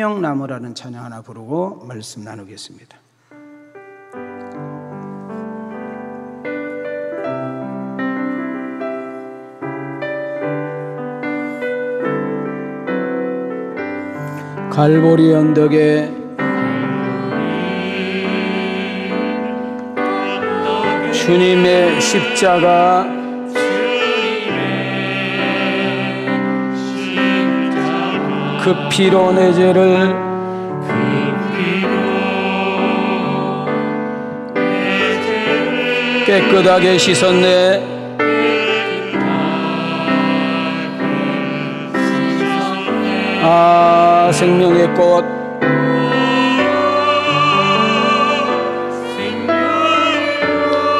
생명나무라는 찬양 하나 부르고 말씀 나누겠습니다. 갈보리 언덕에 주님의 십자가 그 피로 내 죄를 깨끗하게 씻었네. 아, 생명의 꽃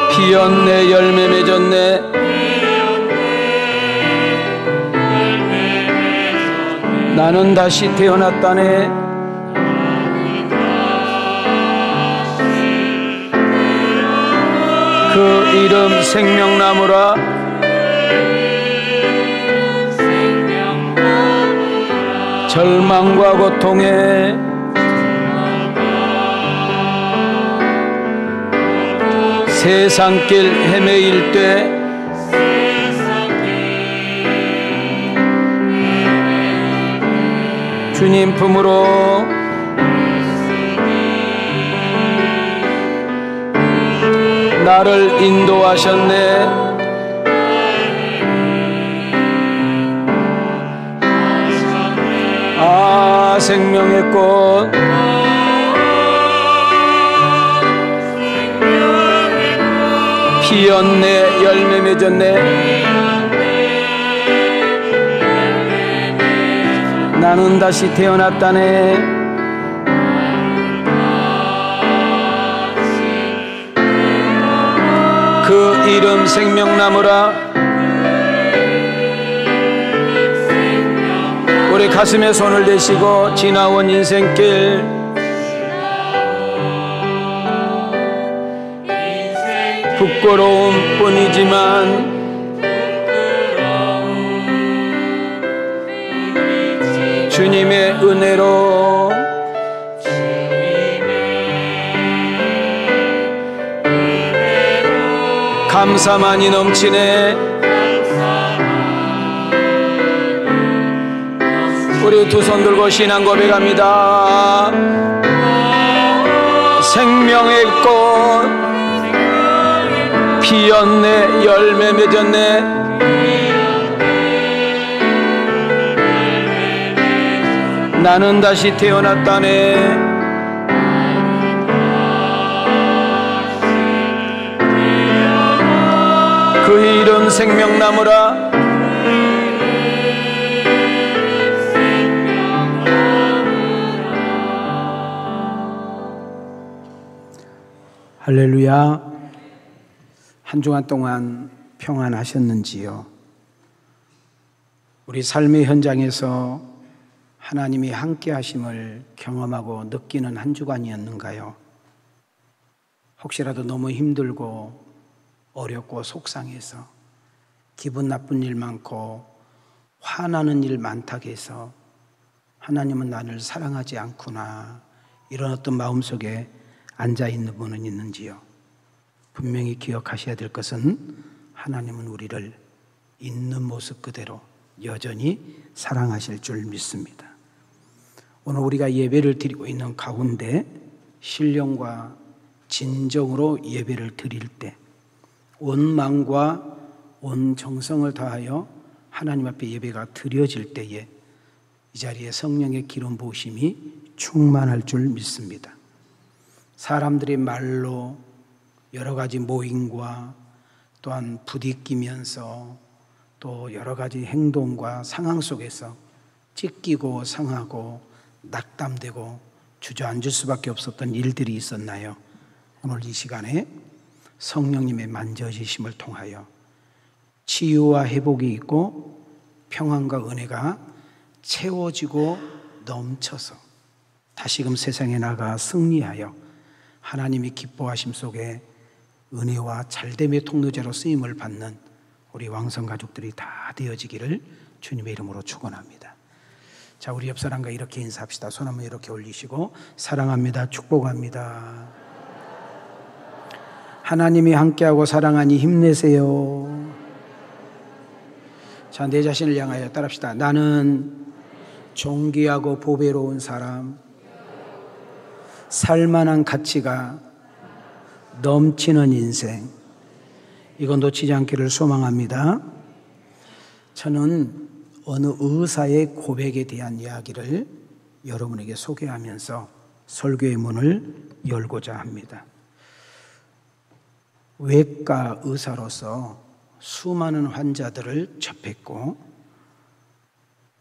피었네. 열매 맺었네. 나는 다시 태어났다네. 그 이름 생명나무라. 절망과 고통에 세상길 헤매일 때 주님 품으로 나를 인도하셨네. 아, 생명의 꽃 피었네. 열매 맺었네. 나는 다시 태어났다네. 그 이름 생명나무라. 우리 가슴에 손을 대시고 지나온 인생길 부끄러움 뿐이지만 주님의 은혜로 감사만이 넘치네. 우리 두 손 들고 신앙 고백합니다. 생명의 꽃 피었네. 열매 맺었네. 나는 다시 태어났다네. 그 이름 생명나무라. 할렐루야. 한 주간 동안 평안하셨는지요? 우리 삶의 현장에서 하나님이 함께 하심을 경험하고 느끼는 한 주간이었는가요? 혹시라도 너무 힘들고 어렵고 속상해서 기분 나쁜 일 많고 화나는 일 많다고 해서 하나님은 나를 사랑하지 않구나, 이런 어떤 마음속에 앉아있는 분은 있는지요? 분명히 기억하셔야 될 것은 하나님은 우리를 있는 모습 그대로 여전히 사랑하실 줄 믿습니다. 오늘 우리가 예배를 드리고 있는 가운데 신령과 진정으로 예배를 드릴 때 온 마음과 온 정성을 다하여 하나님 앞에 예배가 드려질 때에 이 자리에 성령의 기름 부으심이 충만할 줄 믿습니다. 사람들의 말로 여러 가지 모임과 또한 부딪히면서 또 여러 가지 행동과 상황 속에서 찢기고 상하고 낙담되고 주저앉을 수밖에 없었던 일들이 있었나요? 오늘 이 시간에 성령님의 만져지심을 통하여 치유와 회복이 있고 평안과 은혜가 채워지고 넘쳐서 다시금 세상에 나가 승리하여 하나님이 기뻐하심 속에 은혜와 잘됨의 통로제로 쓰임을 받는 우리 왕성 가족들이 다 되어지기를 주님의 이름으로 축원합니다. 자, 우리 옆 사람과 이렇게 인사합시다. 손 한번 이렇게 올리시고, 사랑합니다, 축복합니다. 하나님이 함께하고 사랑하니 힘내세요. 자, 내 자신을 향하여 따라합시다. 나는 존귀하고 보배로운 사람, 살만한 가치가 넘치는 인생, 이거 놓치지 않기를 소망합니다. 저는 어느 의사의 고백에 대한 이야기를 여러분에게 소개하면서 설교의 문을 열고자 합니다. 외과 의사로서 수많은 환자들을 접했고,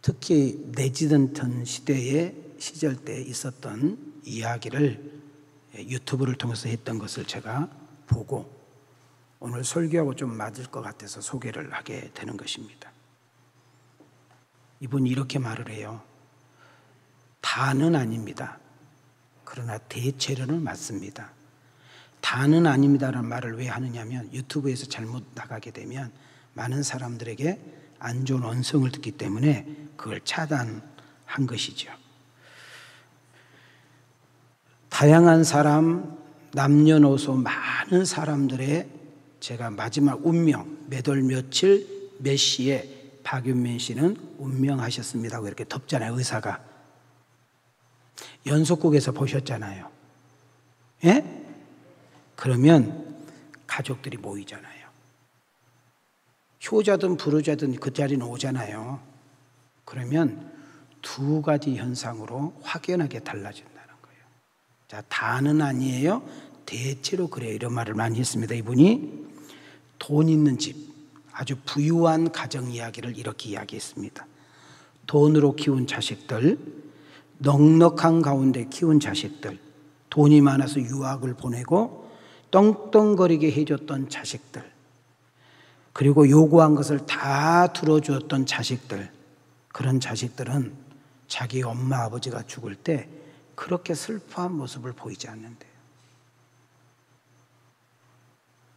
특히 레지던트 시절 때 있었던 이야기를 유튜브를 통해서 했던 것을 제가 보고 오늘 설교하고 좀 맞을 것 같아서 소개를 하게 되는 것입니다. 이분이 이렇게 말을 해요. 다는 아닙니다. 그러나 대체로는 맞습니다. 다는 아닙니다라는 말을 왜 하느냐면, 유튜브에서 잘못 나가게 되면 많은 사람들에게 안 좋은 언성을 듣기 때문에 그걸 차단한 것이죠. 다양한 사람, 남녀노소 많은 사람들의 제가 마지막 운명, 몇 월 며칠 몇 시에 박윤민 씨는 운명하셨습니다. 이렇게 덮잖아요, 의사가. 연속극에서 보셨잖아요. 예? 그러면 가족들이 모이잖아요. 효자든 불효자든 그 자리는 오잖아요. 그러면 두 가지 현상으로 확연하게 달라진다는 거예요. 자, 다는 아니에요. 대체로 그래요. 이런 말을 많이 했습니다. 이분이 돈 있는 집, 아주 부유한 가정 이야기를 이렇게 이야기했습니다. 돈으로 키운 자식들, 넉넉한 가운데 키운 자식들, 돈이 많아서 유학을 보내고 떵떵거리게 해줬던 자식들, 그리고 요구한 것을 다 들어주었던 자식들, 그런 자식들은 자기 엄마 아버지가 죽을 때 그렇게 슬퍼한 모습을 보이지 않는데요.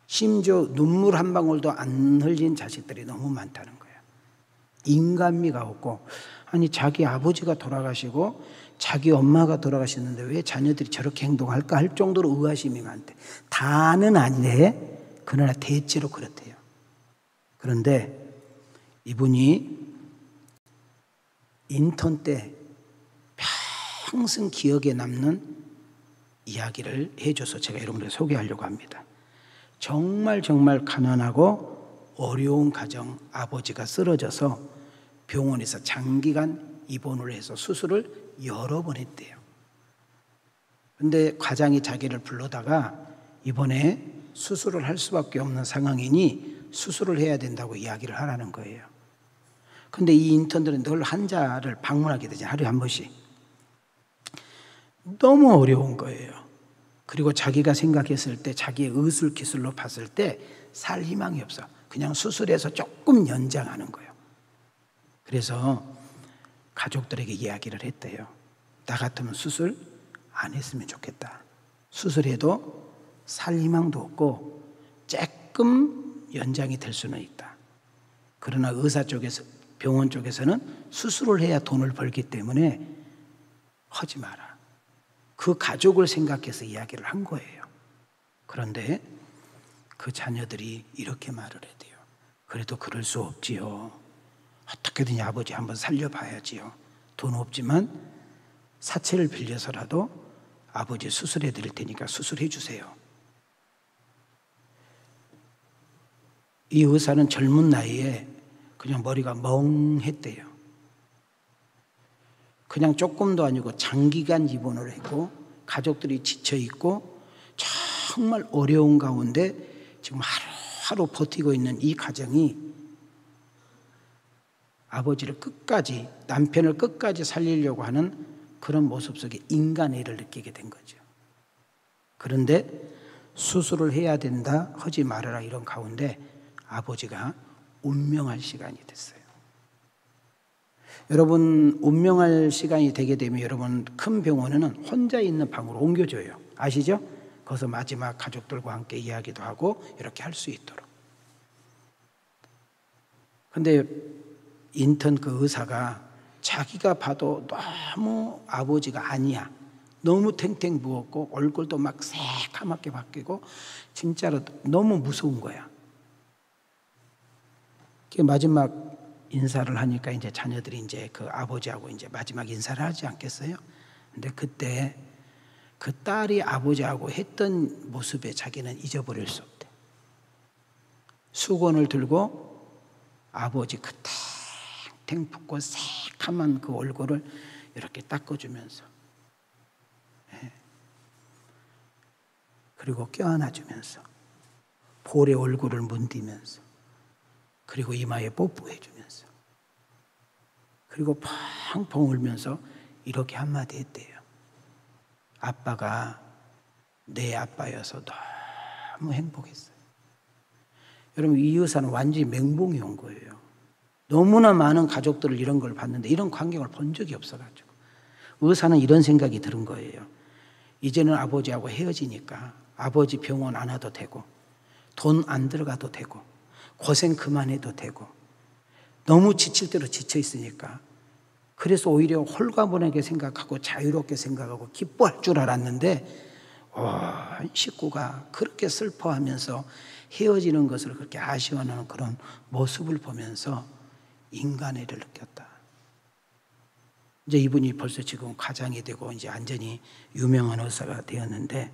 심지어 눈물 한 방울도 안 흘린 자식들이 너무 많다는 거예요. 인간미가 없고, 아니 자기 아버지가 돌아가시고 자기 엄마가 돌아가셨는데 왜 자녀들이 저렇게 행동할까 할 정도로 의아심이 많대. 다는 아니래. 그러나 대체로 그렇대요. 그런데 이분이 인턴 때 평생 기억에 남는 이야기를 해줘서 제가 여러분들 소개하려고 합니다. 정말 가난하고 어려운 가정, 아버지가 쓰러져서 병원에서 장기간 입원을 해서 수술을 여러 번 했대요. 근데 과장이 자기를 불러다가 이번에 수술을 할 수밖에 없는 상황이니 수술을 해야 된다고 이야기를 하라는 거예요. 근데 이 인턴들은 늘 환자를 방문하게 되잖아요. 하루에 한 번씩. 너무 어려운 거예요. 그리고 자기가 생각했을 때, 자기의 의술 기술로 봤을 때 살 희망이 없어. 그냥 수술해서 조금 연장하는 거예요. 그래서 가족들에게 이야기를 했대요. 나 같으면 수술 안 했으면 좋겠다. 수술해도 살 희망도 없고 조금 연장이 될 수는 있다. 그러나 의사 쪽에서, 병원 쪽에서는 수술을 해야 돈을 벌기 때문에 하지 마라. 그 가족을 생각해서 이야기를 한 거예요. 그런데 그 자녀들이 이렇게 말을 해대요. 그래도 그럴 수 없지요. 어떻게든 아버지 한번 살려봐야지요. 돈 없지만 사채를 빌려서라도 아버지 수술해 드릴 테니까 수술해 주세요. 이 의사는 젊은 나이에 그냥 머리가 멍했대요. 그냥 조금도 아니고 장기간 입원을 했고 가족들이 지쳐있고 정말 어려운 가운데 지금 하루하루 버티고 있는 이 가정이 아버지를 끝까지, 남편을 끝까지 살리려고 하는 그런 모습 속에 인간애를 느끼게 된 거죠. 그런데 수술을 해야 된다, 하지 말아라 이런 가운데 아버지가 운명할 시간이 됐어요. 여러분, 운명할 시간이 되게 되면 여러분 큰 병원에는 혼자 있는 방으로 옮겨줘요. 아시죠? 거기서 마지막 가족들과 함께 이야기도 하고 이렇게 할 수 있도록. 근데 인턴 그 의사가 자기가 봐도 너무 아버지가 아니야. 너무 탱탱 부었고 얼굴도 막 새카맣게 바뀌고 진짜로 너무 무서운 거야. 마지막 인사를 하니까 이제 자녀들이 이제 그 아버지하고 이제 마지막 인사를 하지 않겠어요? 근데 그때 그 딸이 아버지하고 했던 모습에 자기는 잊어버릴 수 없대. 수건을 들고 아버지 그 탱탱 붓고 새카만 그 얼굴을 이렇게 닦아주면서, 그리고 껴안아주면서 볼에 얼굴을 문디면서, 그리고 이마에 뽀뽀해주면서, 그리고 펑펑 울면서 이렇게 한마디 했대요. 아빠가 내 아빠여서 너무 행복했어요. 여러분, 이 의사는 완전히 멘붕이 온 거예요. 너무나 많은 가족들을 이런 걸 봤는데 이런 광경을 본 적이 없어가지고 의사는 이런 생각이 들은 거예요. 이제는 아버지하고 헤어지니까 아버지 병원 안 와도 되고 돈 안 들어가도 되고 고생 그만해도 되고 너무 지칠 대로 지쳐 있으니까, 그래서 오히려 홀가분하게 생각하고 자유롭게 생각하고 기뻐할 줄 알았는데 식구가 그렇게 슬퍼하면서 헤어지는 것을 그렇게 아쉬워하는 그런 모습을 보면서 인간애를 느꼈다. 이제 이분이 벌써 지금 가장이 되고 이제 완전히 유명한 의사가 되었는데,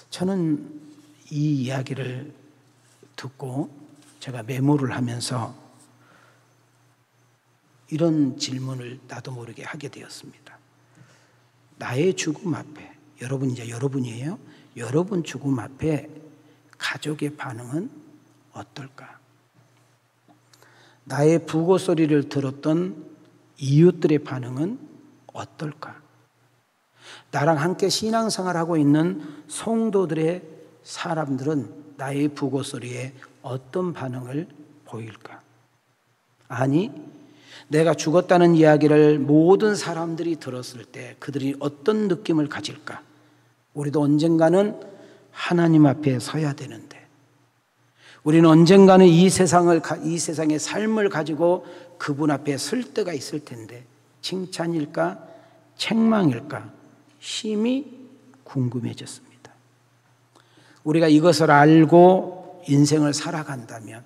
저는 이 이야기를 듣고 제가 메모를 하면서 이런 질문을 나도 모르게 하게 되었습니다. 나의 죽음 앞에, 여러분 이제 여러분이에요. 여러분 죽음 앞에 가족의 반응은 어떨까? 나의 부고 소리를 들었던 이웃들의 반응은 어떨까? 나랑 함께 신앙생활하고 있는 성도들의 사람들은 나의 부고 소리에 어떤 반응을 보일까? 아니, 내가 죽었다는 이야기를 모든 사람들이 들었을 때 그들이 어떤 느낌을 가질까? 우리도 언젠가는 하나님 앞에 서야 되는데, 우리는 언젠가는 이 세상의 삶을 가지고 그분 앞에 설 때가 있을 텐데, 칭찬일까? 책망일까? 심히 궁금해졌습니다. 우리가 이것을 알고 인생을 살아간다면,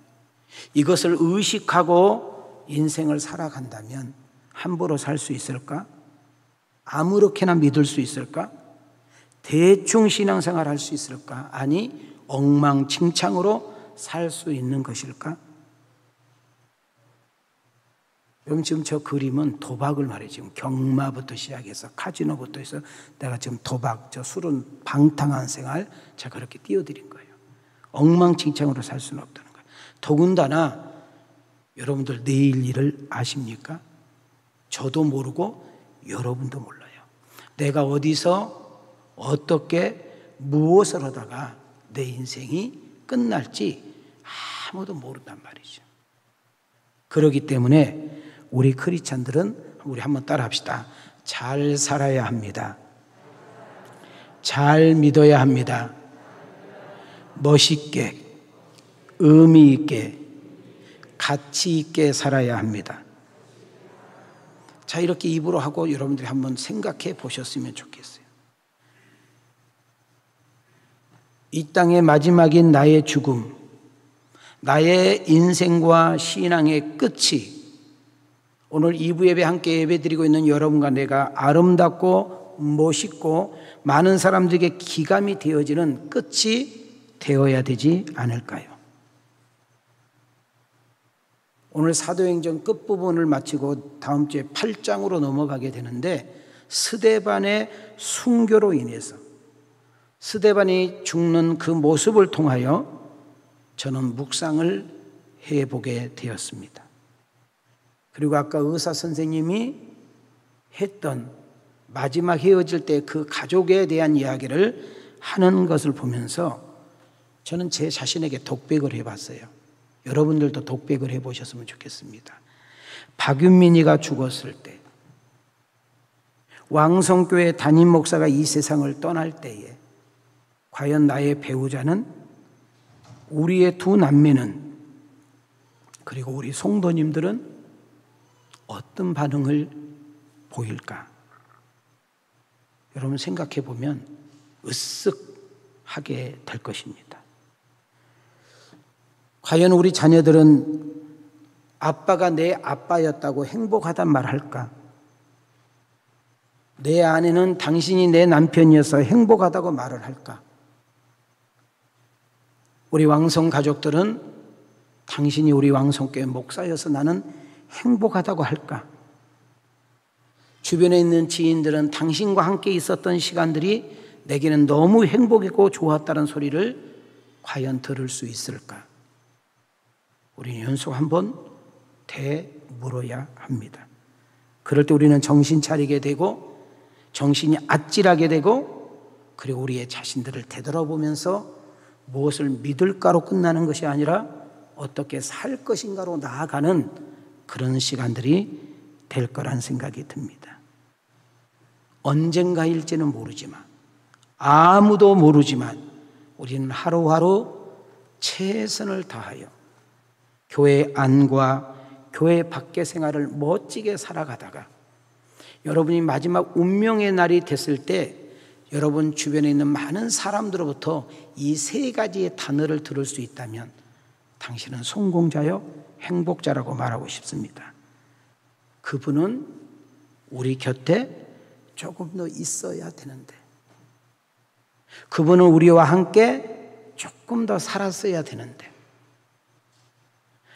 이것을 의식하고 인생을 살아간다면 함부로 살 수 있을까? 아무렇게나 믿을 수 있을까? 대충 신앙생활 할 수 있을까? 아니, 엉망진창으로 살 수 있는 것일까? 여러분, 지금 저 그림은 도박을 말해요. 지금 경마부터 시작해서 카지노부터 해서 내가 지금 도박, 저 술은 방탕한 생활 제가 그렇게 띄워드린 거예요. 엉망진창으로 살 수는 없다는 거예요. 더군다나 여러분들 내일 일을 아십니까? 저도 모르고 여러분도 몰라요. 내가 어디서 어떻게 무엇을 하다가 내 인생이 끝날지 아무도 모른단 말이죠. 그렇기 때문에 우리 크리스찬들은 우리 한번 따라 합시다. 잘 살아야 합니다. 잘 믿어야 합니다. 멋있게, 의미 있게, 가치 있게 살아야 합니다. 자, 이렇게 입으로 하고 여러분들이 한번 생각해 보셨으면 좋겠어요. 이 땅의 마지막인 나의 죽음, 나의 인생과 신앙의 끝이 오늘 2부 예배 함께 예배드리고 있는 여러분과 내가 아름답고 멋있고 많은 사람들에게 기감이 되어지는 끝이 되어야 되지 않을까요? 오늘 사도행전 끝부분을 마치고 다음 주에 8장으로 넘어가게 되는데, 스데반의 순교로 인해서 스데반이 죽는 그 모습을 통하여 저는 묵상을 해보게 되었습니다. 그리고 아까 의사 선생님이 했던 마지막 헤어질 때 그 가족에 대한 이야기를 하는 것을 보면서 저는 제 자신에게 독백을 해봤어요. 여러분들도 독백을 해보셨으면 좋겠습니다. 박윤민이가 죽었을 때, 왕성교회 담임 목사가 이 세상을 떠날 때에 과연 나의 배우자는, 우리의 두 남매는, 그리고 우리 성도님들은 어떤 반응을 보일까? 여러분 생각해 보면 으쓱하게 될 것입니다. 과연 우리 자녀들은 아빠가 내 아빠였다고 행복하단 말 할까? 내 아내는 당신이 내 남편이어서 행복하다고 말을 할까? 우리 왕성 가족들은 당신이 우리 왕성교회 목사여서 나는 행복하다고 할까? 주변에 있는 지인들은 당신과 함께 있었던 시간들이 내게는 너무 행복했고 좋았다는 소리를 과연 들을 수 있을까? 우리는 연속 한번 되물어야 합니다. 그럴 때 우리는 정신 차리게 되고 정신이 아찔하게 되고 그리고 우리의 자신들을 되돌아보면서 무엇을 믿을까로 끝나는 것이 아니라 어떻게 살 것인가로 나아가는 그런 시간들이 될 거란 생각이 듭니다. 언젠가일지는 모르지만 아무도 모르지만 우리는 하루하루 최선을 다하여 교회 안과 교회 밖의 생활을 멋지게 살아가다가 여러분이 마지막 운명의 날이 됐을 때 여러분 주변에 있는 많은 사람들로부터 이 세 가지의 단어를 들을 수 있다면 당신은 성공자요 행복자라고 말하고 싶습니다. 그분은 우리 곁에 조금 더 있어야 되는데, 그분은 우리와 함께 조금 더 살았어야 되는데,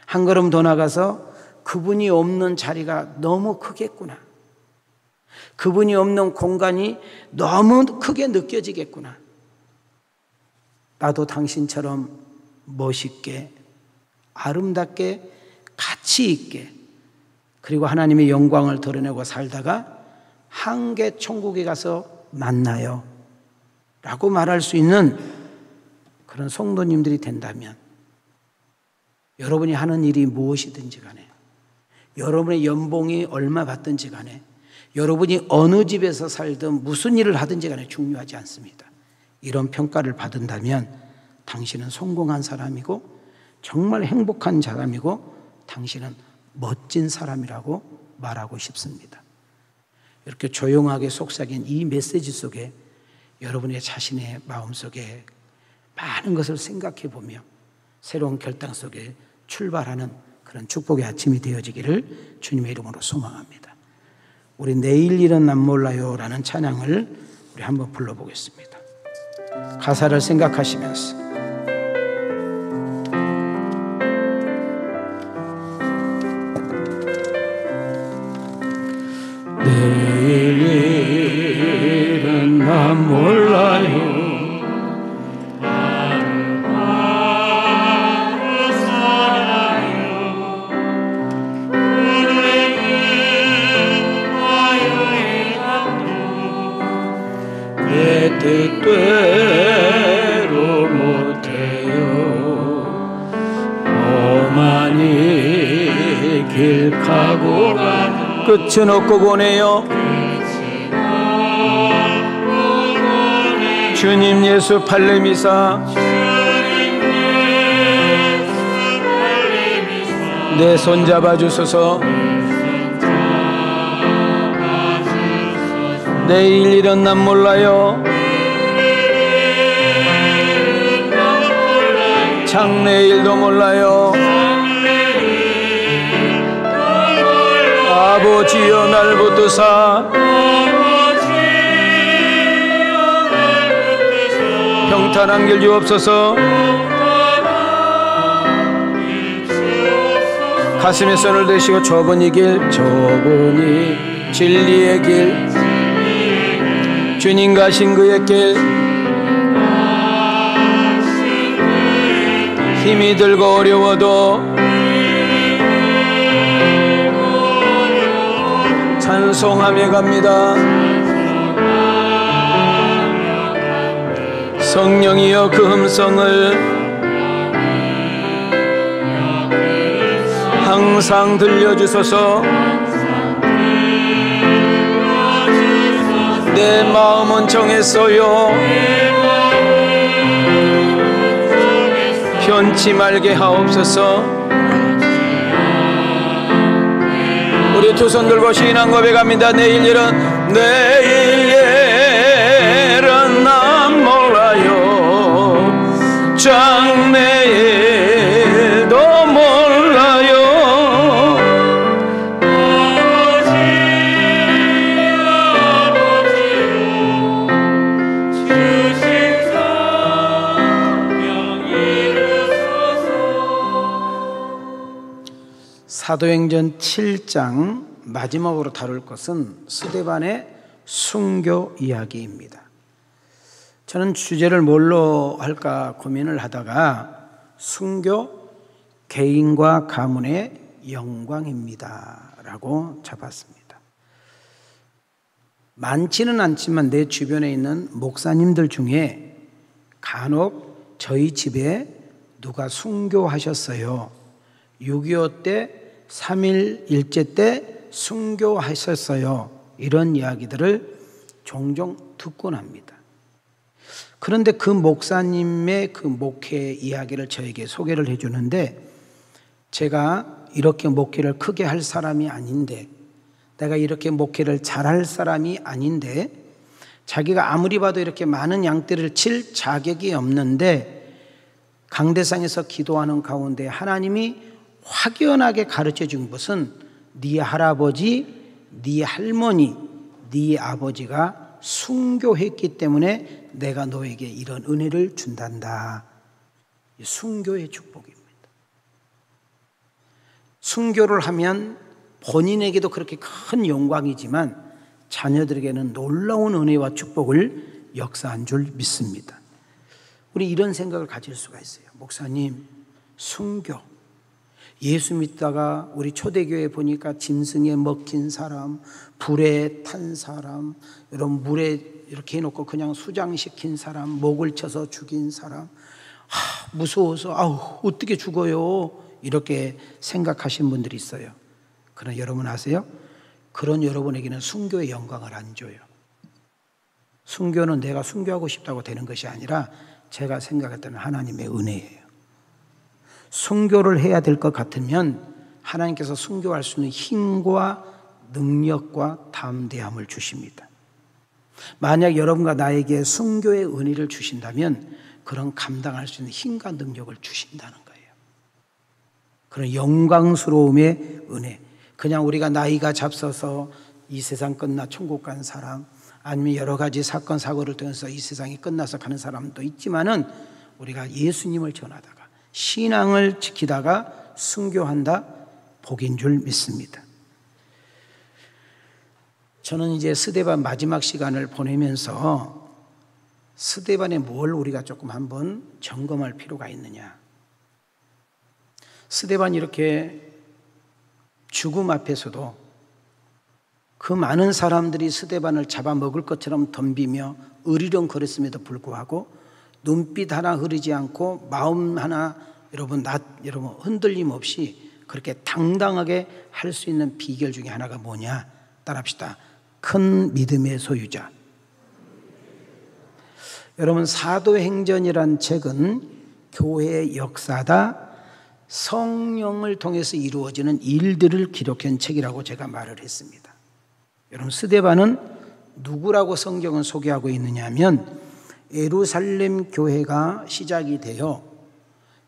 한 걸음 더 나가서 그분이 없는 자리가 너무 크겠구나, 그분이 없는 공간이 너무 크게 느껴지겠구나, 나도 당신처럼 멋있게 아름답게 가치 있게 그리고 하나님의 영광을 드러내고 살다가 한계 천국에 가서 만나요 라고 말할 수 있는 그런 성도님들이 된다면, 여러분이 하는 일이 무엇이든지 간에, 여러분의 연봉이 얼마 받든지 간에, 여러분이 어느 집에서 살든 무슨 일을 하든지 간에 중요하지 않습니다. 이런 평가를 받는다면 당신은 성공한 사람이고 정말 행복한 사람이고 당신은 멋진 사람이라고 말하고 싶습니다. 이렇게 조용하게 속삭인 이 메시지 속에 여러분의 자신의 마음속에 많은 것을 생각해 보며 새로운 결단 속에 출발하는 그런 축복의 아침이 되어지기를 주님의 이름으로 소망합니다. 우리 내일 일은 난 몰라요 라는 찬양을 우리 한번 불러보겠습니다. 가사를 생각하시면서 내일 일은 난 몰라요 내 뜻대로 못해요 오만이 길 가고 가는 끝은 없고 고네요 주님 예수 팔레미사 내 손 잡아주소서 내일 일은 난 몰라요 장래일도 몰라요 아버지여 날 붙드사 평탄한 길 주옵소서 가슴에 손을 대시고 좁은 이 길 좁은 이 진리의 길 주님 가신 그의 길 힘이 들고 어려워도 찬송하며 갑니다. 성령이여 그 음성을 항상 들려주소서. 내 마음은 정했어요. 편치 말게 하옵소서. 우리 우리 두 손 들고 신앙 고백합니다. 내일 일은 난 몰라요. 장래일도 몰라요. 사도행전 7장 마지막으로 다룰 것은 스데반의 순교 이야기입니다. 저는 주제를 뭘로 할까 고민을 하다가 순교 개인과 가문의 영광입니다 라고 잡았습니다. 많지는 않지만 내 주변에 있는 목사님들 중에 간혹 저희 집에 누가 순교하셨어요. 6.25 때 3.1 일제 때 순교하셨어요. 이런 이야기들을 종종 듣곤 합니다. 그런데 그 목사님의 그 목회 이야기를 저에게 소개를 해주는데, 제가 이렇게 목회를 크게 할 사람이 아닌데, 내가 이렇게 목회를 잘할 사람이 아닌데, 자기가 아무리 봐도 이렇게 많은 양떼를 칠 자격이 없는데 강대상에서 기도하는 가운데 하나님이 확연하게 가르쳐 준 것은 네 할아버지, 네 할머니, 네 아버지가 순교했기 때문에 내가 너에게 이런 은혜를 준단다. 순교의 축복입니다. 순교를 하면 본인에게도 그렇게 큰 영광이지만 자녀들에게는 놀라운 은혜와 축복을 역사한 줄 믿습니다. 우리 이런 생각을 가질 수가 있어요. 목사님, 순교, 예수 믿다가 우리 초대교회 보니까 짐승에 먹힌 사람, 불에 탄 사람, 이런 물에 이렇게 해놓고 그냥 수장시킨 사람, 목을 쳐서 죽인 사람, 무서워서 어떻게 죽어요? 이렇게 생각하신 분들이 있어요. 그러나 여러분 아세요? 그런 여러분에게는 순교의 영광을 안 줘요. 순교는 내가 순교하고 싶다고 되는 것이 아니라 제가 생각했던 하나님의 은혜예요. 순교를 해야 될 것 같으면 하나님께서 순교할 수 있는 힘과 능력과 담대함을 주십니다. 만약 여러분과 나에게 순교의 은혜를 주신다면 그런 감당할 수 있는 힘과 능력을 주신다는 거예요. 그런 영광스러움의 은혜. 그냥 우리가 나이가 잡서서 이 세상 끝나 천국 간 사람, 아니면 여러 가지 사건 사고를 통해서 이 세상이 끝나서 가는 사람도 있지만은 우리가 예수님을 전하다가 신앙을 지키다가 순교한다, 복인 줄 믿습니다. 저는 이제 스데반 마지막 시간을 보내면서 스데반에 뭘 우리가 조금 한번 점검할 필요가 있느냐. 스데반이 이렇게 죽음 앞에서도 그 많은 사람들이 스데반을 잡아먹을 것처럼 덤비며 으리렁거렸음에도 불구하고 눈빛 하나 흐리지 않고 마음 하나 여러분 흔들림 없이 그렇게 당당하게 할 수 있는 비결 중에 하나가 뭐냐? 따라합시다. 큰 믿음의 소유자. 여러분, 사도행전이란 책은 교회의 역사다, 성령을 통해서 이루어지는 일들을 기록한 책이라고 제가 말을 했습니다. 여러분, 스데반은 누구라고 성경은 소개하고 있느냐 하면 예루살렘 교회가 시작이 되어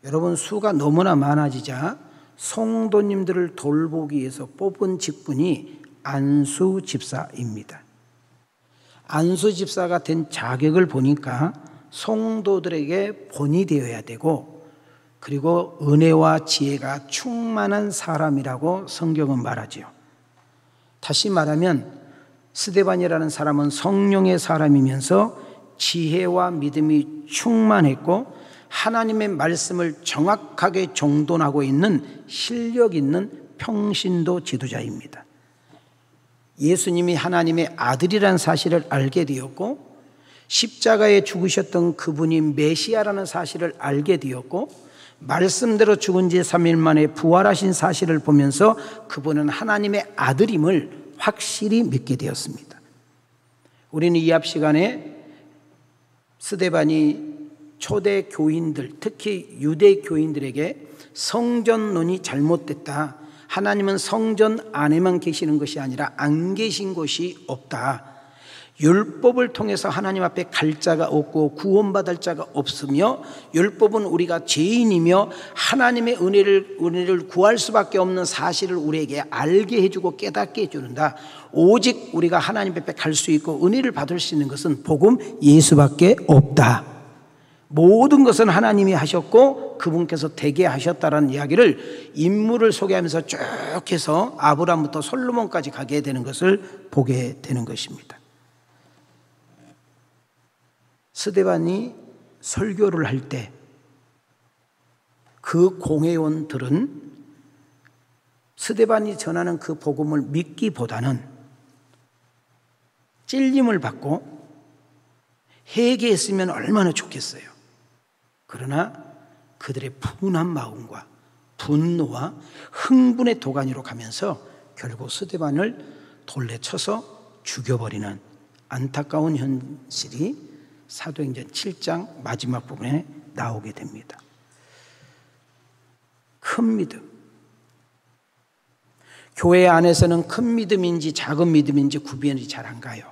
여러분 수가 너무나 많아지자 성도님들을 돌보기 위해서 뽑은 직분이 안수 집사입니다. 안수 집사가 된 자격을 보니까 성도들에게 본이 되어야 되고, 그리고 은혜와 지혜가 충만한 사람이라고 성경은 말하지요. 다시 말하면 스데반이라는 사람은 성령의 사람이면서 지혜와 믿음이 충만했고 하나님의 말씀을 정확하게 정돈하고 있는 실력 있는 평신도 지도자입니다. 예수님이 하나님의 아들이라는 사실을 알게 되었고, 십자가에 죽으셨던 그분이 메시아라는 사실을 알게 되었고, 말씀대로 죽은 지 3일 만에 부활하신 사실을 보면서 그분은 하나님의 아들임을 확실히 믿게 되었습니다. 우리는 이 앞 시간에 스데반이 초대 교인들, 특히 유대 교인들에게 성전론이 잘못됐다, 하나님은 성전 안에만 계시는 것이 아니라 안 계신 곳이 없다. 율법을 통해서 하나님 앞에 갈 자가 없고 구원받을 자가 없으며, 율법은 우리가 죄인이며 하나님의 은혜를 구할 수밖에 없는 사실을 우리에게 알게 해주고 깨닫게 해주는다. 오직 우리가 하나님 앞에 갈 수 있고 은혜를 받을 수 있는 것은 복음 예수밖에 없다. 모든 것은 하나님이 하셨고 그분께서 되게 하셨다라는 이야기를 인물을 소개하면서 쭉 해서 아브라함부터 솔로몬까지 가게 되는 것을 보게 되는 것입니다. 스데반이 설교를 할 때 그 공회원들은 스데반이 전하는 그 복음을 믿기보다는 찔림을 받고 회개했으면 얼마나 좋겠어요. 그러나 그들의 분한 마음과 분노와 흥분의 도가니로 가면서 결국 스데반을 돌려쳐서 죽여버리는 안타까운 현실이 사도행전 7장 마지막 부분에 나오게 됩니다. 큰 믿음. 교회 안에서는 큰 믿음인지 작은 믿음인지 구별이 잘 안 가요.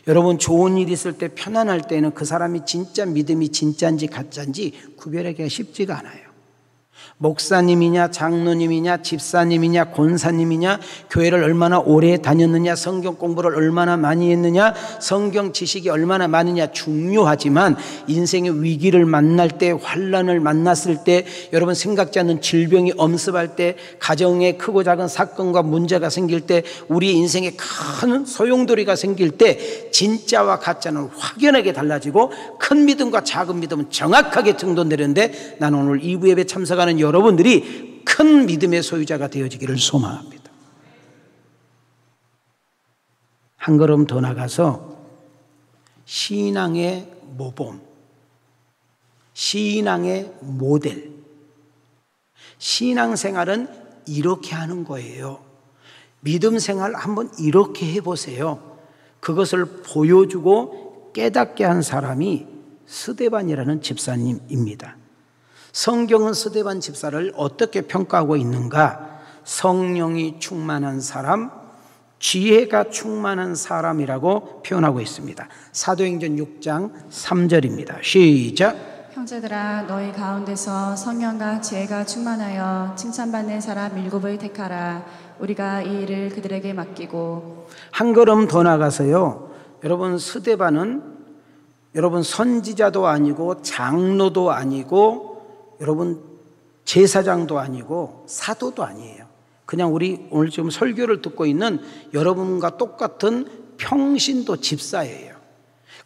여러분, 좋은 일 있을 때, 편안할 때는 그 사람이 진짜 믿음이 진짜인지 가짜인지 구별하기가 쉽지가 않아요. 목사님이냐 장로님이냐 집사님이냐 권사님이냐, 교회를 얼마나 오래 다녔느냐, 성경 공부를 얼마나 많이 했느냐, 성경 지식이 얼마나 많으냐 중요하지만 인생의 위기를 만날 때, 환난을 만났을 때, 여러분 생각지 않는 질병이 엄습할 때, 가정에 크고 작은 사건과 문제가 생길 때, 우리 인생에 큰 소용돌이가 생길 때 진짜와 가짜는 확연하게 달라지고 큰 믿음과 작은 믿음은 정확하게 정돈되는데, 나는 오늘 2부 예배 참석하는 여러분들이 큰 믿음의 소유자가 되어지기를 소망합니다. 한 걸음 더 나가서 신앙의 모범, 신앙의 모델, 신앙생활은 이렇게 하는 거예요. 믿음 생활 한번 이렇게 해보세요. 그것을 보여주고 깨닫게 한 사람이 스데반이라는 집사님입니다. 성경은 스데반 집사를 어떻게 평가하고 있는가? 성령이 충만한 사람, 지혜가 충만한 사람이라고 표현하고 있습니다. 사도행전 6장 3절입니다. 시작. 형제들아, 너희 가운데서 성령과 지혜가 충만하여 칭찬받는 사람 7을 택하라. 우리가 이 일을 그들에게 맡기고. 한 걸음 더 나가서요, 여러분 스데반은 여러분 선지자도 아니고 장로도 아니고 여러분 제사장도 아니고 사도도 아니에요. 그냥 우리 오늘 지금 설교를 듣고 있는 여러분과 똑같은 평신도 집사예요.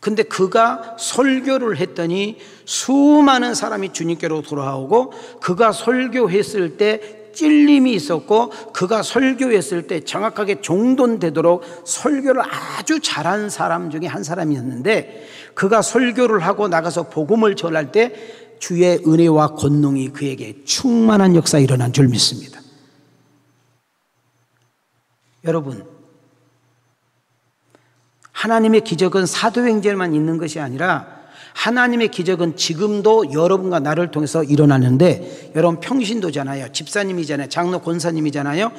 근데 그가 설교를 했더니 수많은 사람이 주님께로 돌아오고, 그가 설교했을 때 찔림이 있었고, 그가 설교했을 때 정확하게 정돈되도록 설교를 아주 잘한 사람 중에 한 사람이었는데, 그가 설교를 하고 나가서 복음을 전할 때 주의 은혜와 권능이 그에게 충만한 역사가 일어난 줄 믿습니다. 여러분, 하나님의 기적은 사도행전에만 있는 것이 아니라 하나님의 기적은 지금도 여러분과 나를 통해서 일어나는데, 여러분 평신도잖아요. 집사님이잖아요. 장로 권사님이잖아요.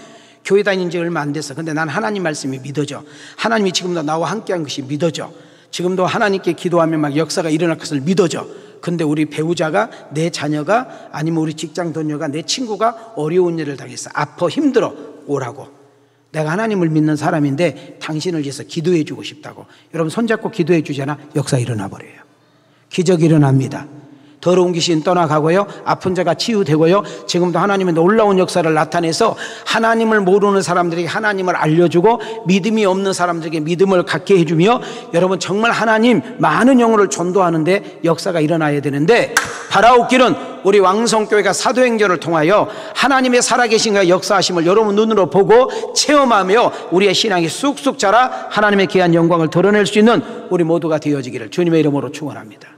교회 다닌 지 얼마 안 됐어. 근데 난 하나님 말씀이 믿어져. 하나님이 지금도 나와 함께한 것이 믿어져. 지금도 하나님께 기도하면 막 역사가 일어날 것을 믿어져. 근데 우리 배우자가, 내 자녀가, 아니면 우리 직장 동료가, 내 친구가 어려운 일을 당했어. 아파, 힘들어. 오라고. 내가 하나님을 믿는 사람인데 당신을 위해서 기도해 주고 싶다고. 여러분 손잡고 기도해 주잖아. 역사 일어나 버려요. 기적이 일어납니다. 더러운 귀신 떠나가고요, 아픈 자가 치유되고요, 지금도 하나님의 놀라운 역사를 나타내서 하나님을 모르는 사람들에게 하나님을 알려주고, 믿음이 없는 사람들에게 믿음을 갖게 해주며, 여러분 정말 하나님 많은 영혼을 전도하는데 역사가 일어나야 되는데, 바라옵기는 우리 왕성교회가 사도행전을 통하여 하나님의 살아계신과 역사하심을 여러분 눈으로 보고 체험하며 우리의 신앙이 쑥쑥 자라 하나님의 귀한 영광을 드러낼 수 있는 우리 모두가 되어지기를 주님의 이름으로 축원합니다.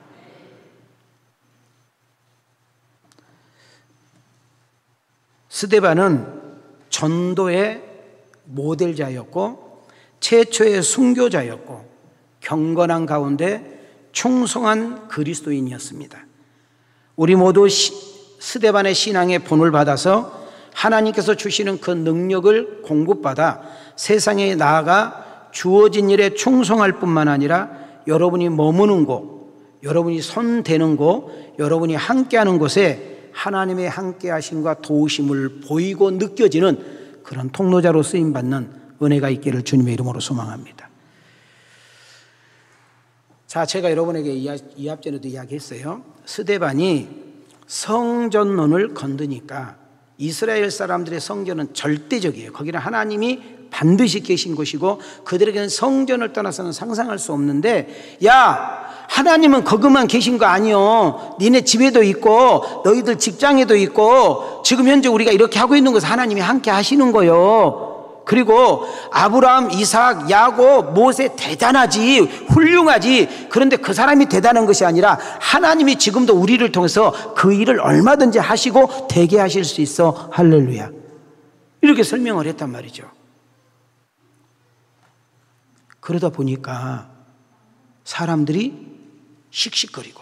스데반은 전도의 모델자였고 최초의 순교자였고 경건한 가운데 충성한 그리스도인이었습니다. 우리 모두 스데반의 신앙의 본을 받아서 하나님께서 주시는 그 능력을 공급받아 세상에 나아가 주어진 일에 충성할 뿐만 아니라 여러분이 머무는 곳, 여러분이 손대는 곳, 여러분이 함께하는 곳에 하나님의 함께하심과 도우심을 보이고 느껴지는 그런 통로자로 쓰임받는 은혜가 있기를 주님의 이름으로 소망합니다. 자, 제가 여러분에게 이 앞전에도 이야기했어요. 스데반이 성전론을 건드니까 이스라엘 사람들의 성전은 절대적이에요. 거기는 하나님이 반드시 계신 곳이고 그들에게는 성전을 떠나서는 상상할 수 없는데, 야, 하나님은 거기만 계신 거 아니요. 니네 집에도 있고 너희들 직장에도 있고 지금 현재 우리가 이렇게 하고 있는 것은 하나님이 함께 하시는 거요. 그리고 아브라함, 이삭, 야곱, 모세 대단하지, 훌륭하지. 그런데 그 사람이 대단한 것이 아니라 하나님이 지금도 우리를 통해서 그 일을 얼마든지 하시고 되게 하실 수 있어. 할렐루야. 이렇게 설명을 했단 말이죠. 그러다 보니까 사람들이 씩씩거리고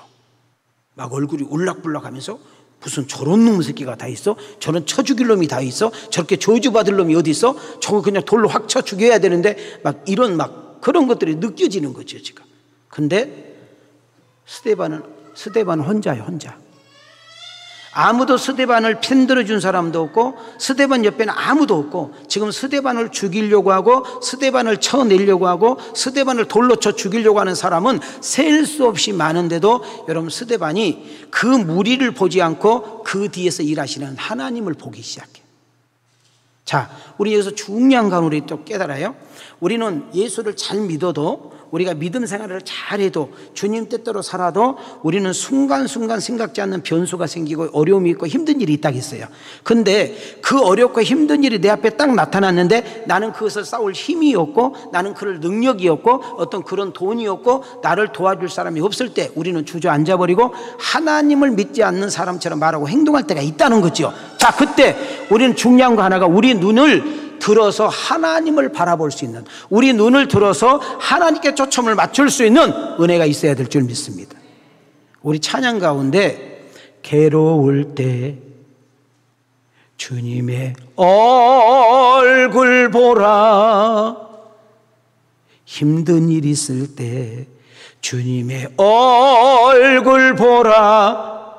막 얼굴이 울락불락하면서 무슨 저런 놈 새끼가 다 있어? 저런 쳐 죽일 놈이 다 있어? 저렇게 저주받을 놈이 어디 있어? 저거 그냥 돌로 확 쳐 죽여야 되는데 막 이런 막 그런 것들이 느껴지는 거죠 지금. 근데 스데반은 혼자예요. 혼자. 아무도 스데반을 편들어 준 사람도 없고 스데반 옆에는 아무도 없고 지금 스데반을 죽이려고 하고 스데반을 쳐내려고 하고 스데반을 돌로 쳐 죽이려고 하는 사람은 셀 수 없이 많은데도 여러분 스데반이 그 무리를 보지 않고 그 뒤에서 일하시는 하나님을 보기 시작해요. 자, 우리 여기서 중요한 건 우리 또 깨달아요. 우리는 예수를 잘 믿어도 우리가 믿음 생활을 잘해도 주님 뜻대로 살아도 우리는 순간순간 생각지 않는 변수가 생기고 어려움이 있고 힘든 일이 있다겠어요. 근데 그 어렵고 힘든 일이 내 앞에 딱 나타났는데 나는 그것을 싸울 힘이 없고 나는 그럴 능력이 없고 어떤 그런 돈이 없고 나를 도와줄 사람이 없을 때 우리는 주저앉아버리고 하나님을 믿지 않는 사람처럼 말하고 행동할 때가 있다는 거죠. 자, 그때 우리는 중요한 거 하나가 우리 눈을 들어서 하나님을 바라볼 수 있는, 우리 눈을 들어서 하나님께 초점을 맞출 수 있는 은혜가 있어야 될 줄 믿습니다. 우리 찬양 가운데 괴로울 때 주님의 얼굴 보라, 힘든 일 있을 때 주님의 얼굴 보라,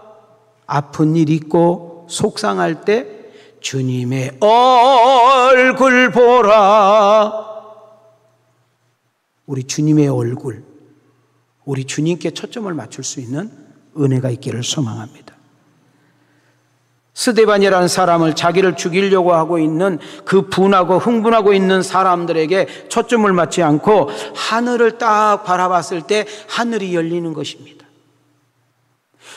아픈 일 있고 속상할 때 주님의 얼굴 보라. 우리 주님의 얼굴, 우리 주님께 초점을 맞출 수 있는 은혜가 있기를 소망합니다. 스데반이라는 사람을 자기를 죽이려고 하고 있는 그 분하고 흥분하고 있는 사람들에게 초점을 맞지 않고 하늘을 딱 바라봤을 때 하늘이 열리는 것입니다.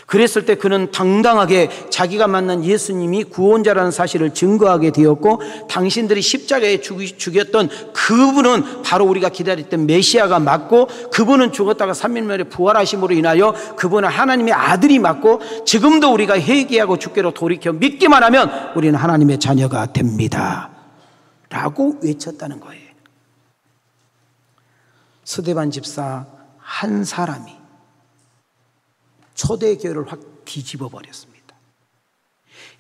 그랬을 때 그는 당당하게 자기가 만난 예수님이 구원자라는 사실을 증거하게 되었고 당신들이 십자가에 죽였던 그분은 바로 우리가 기다렸던 메시아가 맞고 그분은 죽었다가 3일 만에 부활하심으로 인하여 그분은 하나님의 아들이 맞고 지금도 우리가 회개하고 주께로 돌이켜 믿기만 하면 우리는 하나님의 자녀가 됩니다 라고 외쳤다는 거예요. 스데반 집사 한 사람이 초대교회를 확 뒤집어 버렸습니다.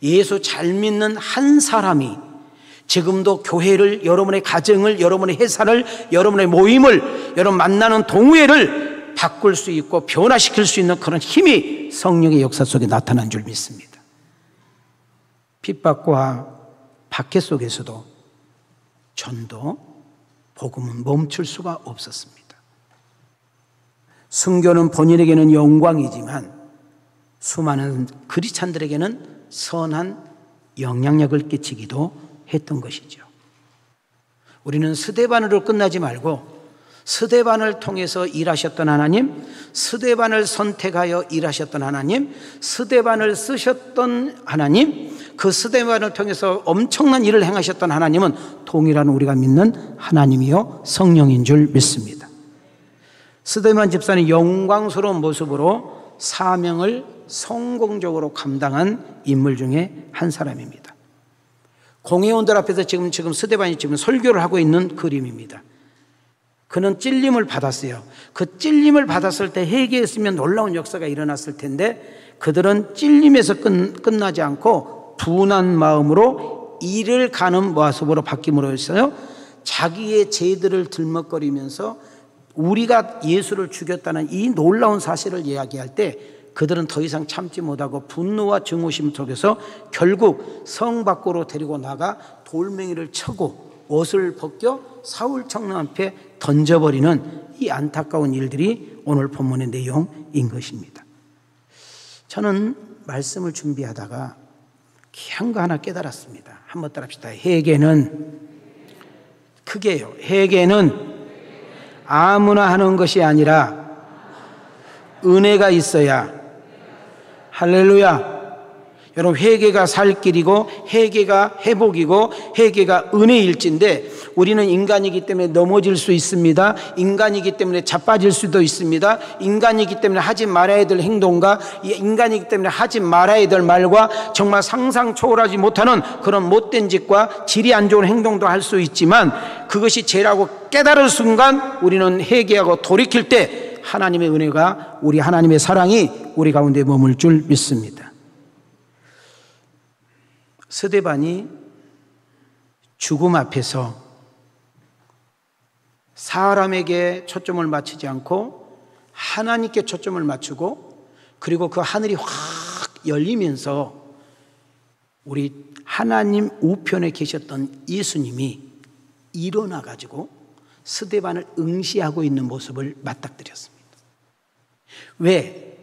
예수 잘 믿는 한 사람이 지금도 교회를, 여러분의 가정을, 여러분의 회사를, 여러분의 모임을, 여러분 만나는 동호회를 바꿀 수 있고 변화시킬 수 있는 그런 힘이 성령의 역사 속에 나타난 줄 믿습니다. 핍박과 박해 속에서도 전도, 복음은 멈출 수가 없었습니다. 순교는 본인에게는 영광이지만 수많은 그리스찬들에게는 선한 영향력을 끼치기도 했던 것이죠. 우리는 스데반으로 끝나지 말고 스데반을 통해서 일하셨던 하나님, 스데반을 선택하여 일하셨던 하나님, 스데반을 쓰셨던 하나님, 그 스데반을 통해서 엄청난 일을 행하셨던 하나님은 동일한 우리가 믿는 하나님이요 성령인 줄 믿습니다. 스데반 집사는 영광스러운 모습으로 사명을 성공적으로 감당한 인물 중에 한 사람입니다. 공회원들 앞에서 지금 스데반이 지금 설교를 하고 있는 그림입니다. 그는 찔림을 받았어요. 그 찔림을 받았을 때 회개했으면 놀라운 역사가 일어났을 텐데 그들은 찔림에서 끝나지 않고 분한 마음으로 바꾸고 이를 가는 모습으로 바뀜으로 해서요, 자기의 죄들을 들먹거리면서 우리가 예수를 죽였다는 이 놀라운 사실을 이야기할 때 그들은 더 이상 참지 못하고 분노와 증오심 속에서 결국 성 밖으로 데리고 나가 돌멩이를 쳐고 옷을 벗겨 사울 청년 앞에 던져버리는 이 안타까운 일들이 오늘 본문의 내용인 것입니다. 저는 말씀을 준비하다가 귀한 거 하나 깨달았습니다. 한번 따라합시다. 회개는, 크게요, 회개는 아무나 하는 것이 아니라 은혜가 있어야, 할렐루야. 여러분, 회개가 살 길이고 회개가 회복이고 회개가 은혜일진데 우리는 인간이기 때문에 넘어질 수 있습니다. 인간이기 때문에 자빠질 수도 있습니다. 인간이기 때문에 하지 말아야 될 행동과 인간이기 때문에 하지 말아야 될 말과 정말 상상 초월하지 못하는 그런 못된 짓과 질이 안 좋은 행동도 할 수 있지만 그것이 죄라고 깨달을 순간 우리는 회개하고 돌이킬 때 하나님의 은혜가, 우리 하나님의 사랑이 우리 가운데 머물 줄 믿습니다. 스데반이 죽음 앞에서 사람에게 초점을 맞추지 않고 하나님께 초점을 맞추고, 그리고 그 하늘이 확 열리면서 우리 하나님 우편에 계셨던 예수님이 일어나 가지고 스데반을 응시하고 있는 모습을 맞닥뜨렸습니다. 왜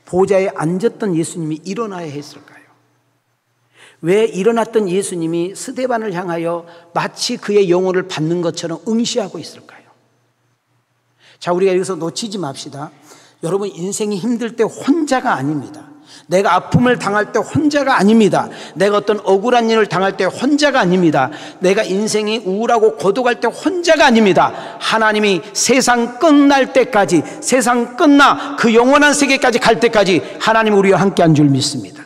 보좌에 앉았던 예수님이 일어나야 했을까요? 왜 일어났던 예수님이 스데반을 향하여 마치 그의 영혼을 받는 것처럼 응시하고 있을까요? 자, 우리가 여기서 놓치지 맙시다. 여러분, 인생이 힘들 때 혼자가 아닙니다. 내가 아픔을 당할 때 혼자가 아닙니다. 내가 어떤 억울한 일을 당할 때 혼자가 아닙니다. 내가 인생이 우울하고 고독할 때 혼자가 아닙니다. 하나님이 세상 끝날 때까지, 세상 끝나 그 영원한 세계까지 갈 때까지 하나님 우리와 함께한 줄 믿습니다.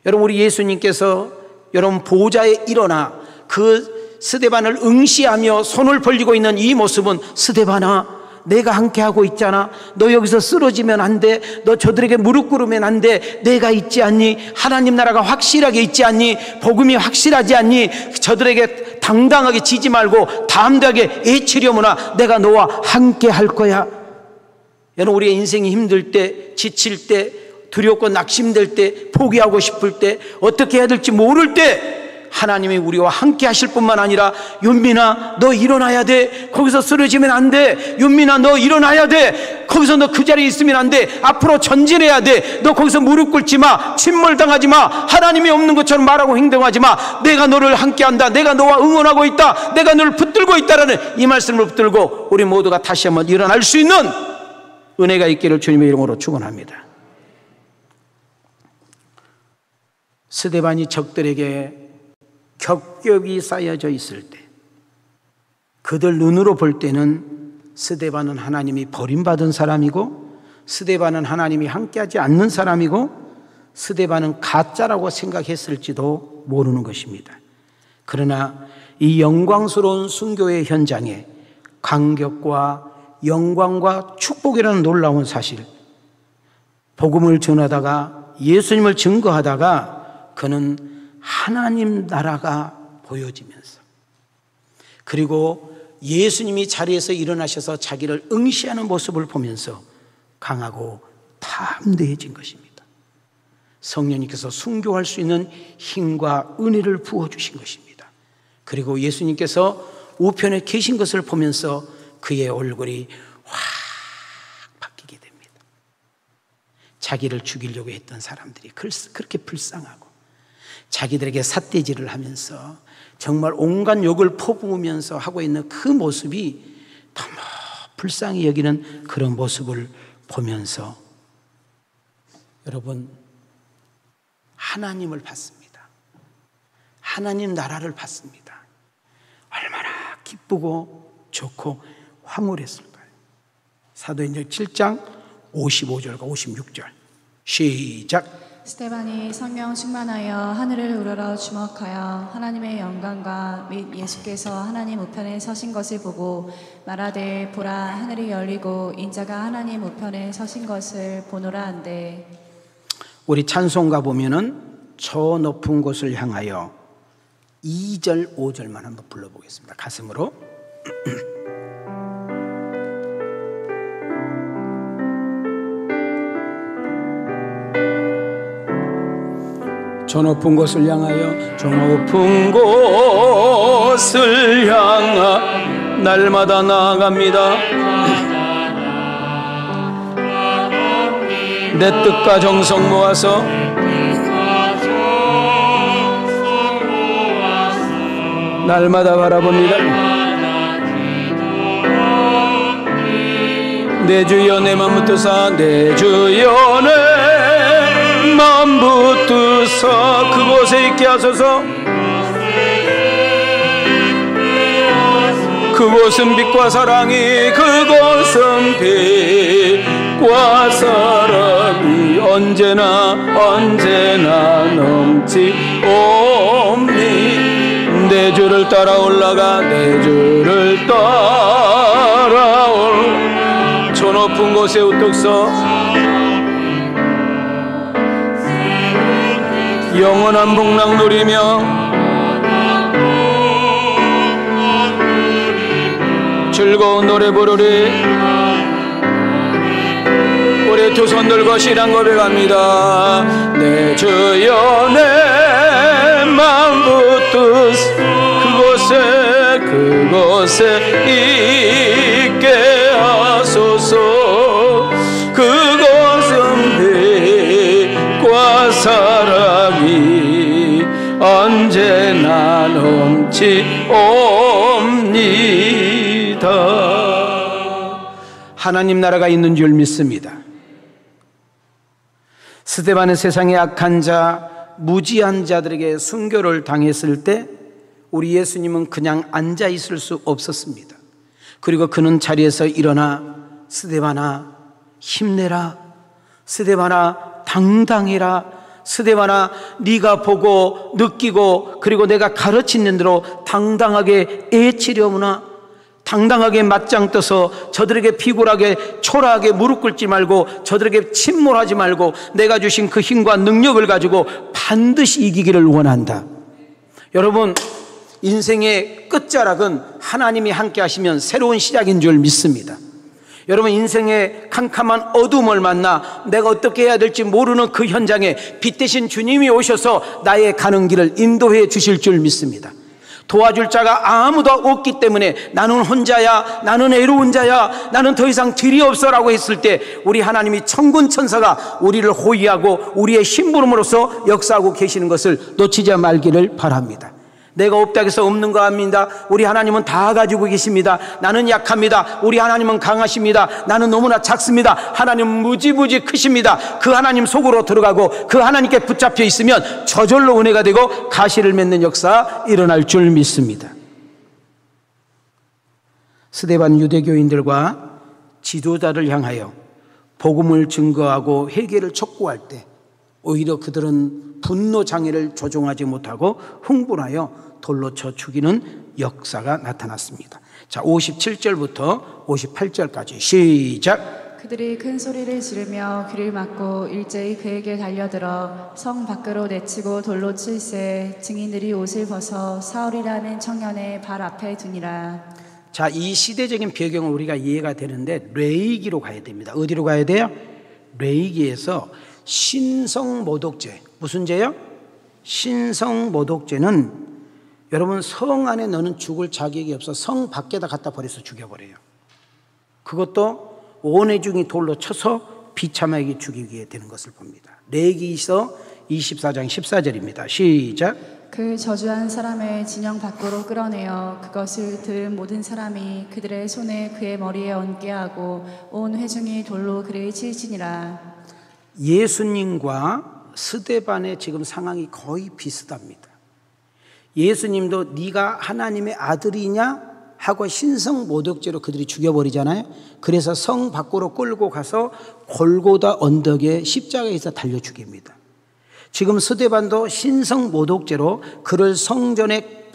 여러분, 우리 예수님께서 여러분 보좌에 일어나 그 스데반을 응시하며 손을 벌리고 있는 이 모습은, 스데반아, 내가 함께하고 있잖아. 너 여기서 쓰러지면 안 돼. 너 저들에게 무릎 꿇으면 안 돼. 내가 있지 않니? 하나님 나라가 확실하게 있지 않니? 복음이 확실하지 않니? 저들에게 당당하게 지지 말고 담대하게 외치려무나 내가 너와 함께할 거야. 여러분, 우리의 인생이 힘들 때, 지칠 때, 두렵고 낙심될 때, 포기하고 싶을 때, 어떻게 해야 될지 모를 때 하나님이 우리와 함께 하실 뿐만 아니라, 윤민아 너 일어나야 돼. 거기서 쓰러지면 안 돼. 윤민아 너 일어나야 돼. 거기서 너 그 자리에 있으면 안 돼. 앞으로 전진해야 돼. 너 거기서 무릎 꿇지 마. 침몰당하지 마. 하나님이 없는 것처럼 말하고 행동하지 마. 내가 너를 함께 한다. 내가 너와 응원하고 있다. 내가 너를 붙들고 있다라는 이 말씀을 붙들고 우리 모두가 다시 한번 일어날 수 있는 은혜가 있기를 주님의 이름으로 축원합니다. 스데반이 적들에게 겹겹이 쌓여져 있을 때, 그들 눈으로 볼 때는 스데반은 하나님이 버림받은 사람이고, 스데반은 하나님이 함께하지 않는 사람이고, 스데반은 가짜라고 생각했을지도 모르는 것입니다. 그러나 이 영광스러운 순교의 현장에 감격과 영광과 축복이라는 놀라운 사실, 복음을 전하다가 예수님을 증거하다가 그는 하나님 나라가 보여지면서, 그리고 예수님이 자리에서 일어나셔서 자기를 응시하는 모습을 보면서 강하고 담대해진 것입니다. 성령님께서 순교할 수 있는 힘과 은혜를 부어주신 것입니다. 그리고 예수님께서 우편에 계신 것을 보면서 그의 얼굴이 확 바뀌게 됩니다. 자기를 죽이려고 했던 사람들이 그렇게 불쌍하고, 자기들에게 삿대질을 하면서 정말 온갖 욕을 퍼부으면서 하고 있는 그 모습이 너무 불쌍히 여기는 그런 모습을 보면서, 여러분, 하나님을 봤습니다. 하나님 나라를 봤습니다. 얼마나 기쁘고 좋고 황홀했을까요? 사도행전 7장 55절과 56절 시작. 스데반이 성령 충만하여 하늘을 우러러 주목하여 하나님의 영광과 및 예수께서 하나님 우편에 서신 것을 보고 말하되, 보라, 하늘이 열리고 인자가 하나님 우편에 서신 것을 보노라 한대. 우리 찬송가 보면은 저 높은 곳을 향하여 2절, 5절만 한번 불러보겠습니다. 가슴으로. 저 높은 곳을 향하여, 저 높은 곳을 향하 날마다 나아갑니다. 내 뜻과 정성 모아서 날마다 바라봅니다. 내 주여 내 맘 붙드사, 내 주여 내 맘 붙드사 그곳에 있게 하소서. 그곳은 빛과 사랑이, 그곳은 빛과 사랑이 언제나 넘치옵니. 내 주를 따라 올라가, 내 주를 따라올 저 높은 곳에 우뚝 서 영원한 복락 누리며 즐거운 노래 부르리. 우리 두 손 들고 신앙 고백합니다. 내 주여 내 맘 붙드사 그곳에 있게 하소서. 그곳은 빛과 사랑이 언제나 넘치옵니다. 하나님 나라가 있는 줄 믿습니다. 스데반은 세상의 악한 자, 무지한 자들에게 순교를 당했을 때 우리 예수님은 그냥 앉아 있을 수 없었습니다. 그리고 그는 자리에서 일어나 스데반아 힘내라, 스데반아 당당해라, 스데반아 네가 보고 느끼고 그리고 내가 가르치는 대로 당당하게 애치려무나, 당당하게 맞짱 떠서 저들에게 비굴하게 초라하게 무릎 꿇지 말고 저들에게 침몰하지 말고 내가 주신 그 힘과 능력을 가지고 반드시 이기기를 원한다. 여러분, 인생의 끝자락은 하나님이 함께 하시면 새로운 시작인 줄 믿습니다. 여러분, 인생의 캄캄한 어둠을 만나 내가 어떻게 해야 될지 모르는 그 현장에 빛 대신 주님이 오셔서 나의 가는 길을 인도해 주실 줄 믿습니다. 도와줄 자가 아무도 없기 때문에 나는 혼자야, 나는 애로운 자야, 나는 더 이상 길이 없어 라고 했을 때 우리 하나님이 천군 천사가 우리를 호위하고 우리의 심부름으로써 역사하고 계시는 것을 놓치지 말기를 바랍니다. 내가 없다고 해서 없는 거 아닙니다. 우리 하나님은 다 가지고 계십니다. 나는 약합니다. 우리 하나님은 강하십니다. 나는 너무나 작습니다. 하나님은 무지무지 크십니다. 그 하나님 속으로 들어가고 그 하나님께 붙잡혀 있으면 저절로 은혜가 되고 가시를 맺는 역사 일어날 줄 믿습니다. 스데반 유대교인들과 지도자를 향하여 복음을 증거하고 회개를 촉구할 때 오히려 그들은 분노 장애를 조종하지 못하고 흥분하여 돌로 쳐 죽이는 역사가 나타났습니다. 자, 57절부터 58절까지 시작. 그들이 큰 소리를 지르며 귀를 막고 일제히 그에게 달려들어 성 밖으로 내치고 돌로 칠세 증인들이 옷을 벗어 사울이라는 청년의 발 앞에 두니라. 자, 이 시대적인 배경은 우리가 이해가 되는데 레위기로 가야 됩니다. 어디로 가야 돼요? 레위기에서 신성모독죄. 무슨 죄요? 신성모독죄는 여러분, 성 안에 너는 죽을 자격이 없어 성 밖에다 갖다 버려서 죽여버려요. 그것도 원해중이 돌로 쳐서 비참하게 죽이게 되는 것을 봅니다. 레위기서 24장 14절입니다. 시작. 그 저주한 사람을 진영 밖으로 끌어내어 그것을 들은 모든 사람이 그들의 손에 그의 머리에 얹게 하고 온 회중이 돌로 그를 치시니라. 예수님과 스데반의 지금 상황이 거의 비슷합니다. 예수님도 네가 하나님의 아들이냐 하고 신성모독죄로 그들이 죽여버리잖아요. 그래서 성 밖으로 끌고 가서 골고다 언덕에 십자가에서 달려 죽입니다. 지금 스데반도 신성모독죄로 그를 성전에